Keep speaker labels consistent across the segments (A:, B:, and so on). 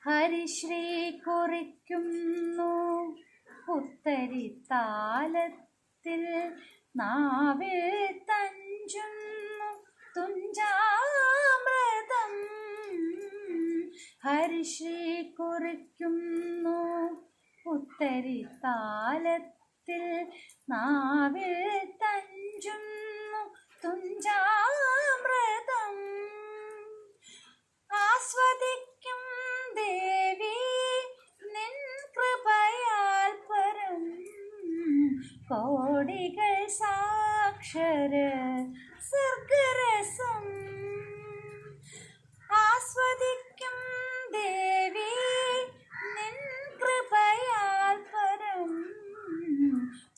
A: ഹരിശ്രീ കുറിക്കുന്നു പുത്തരിത്താലത്തിൽ, നാവിൽ തഞ്ചുന്നു തുഞ്ചാമൃതം. ഹരിശ്രീ കുറിക്കുന്നു പുത്തരിത്താലത്തിൽ, നാവിൽ തഞ്ചുന്നു തുഞ്ചാമൃതം. ആസ്വദിക്കും ദേവി നിൻ കൃപയാൽ പരം, കോടികൾ സാക്ഷര സർഗരസം. ആസ്വദിക്കും ദേവി നിൻ കൃപയാൽ പരം,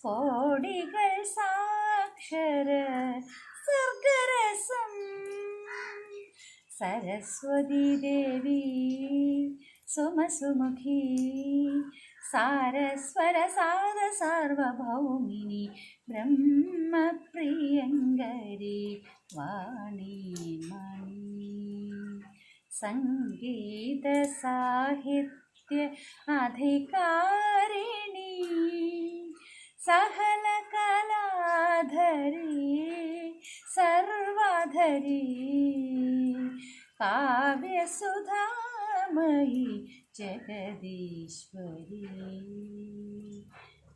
A: കോടികൾ സാക്ഷര സർഗരസം. സരസ്വതി ദേവി സുമസുമുഖി, സാരസ്വര സാര സാർവഭൗമിനി, ബ്രഹ്മപ്രിയങ്കരി വാണിമണി. സംഗീത സാഹിത്യ അധികാരിണി, സകല കലാധരി സർവധരി, കാവ്യസുധാമയി ജഗദീശ്വരി.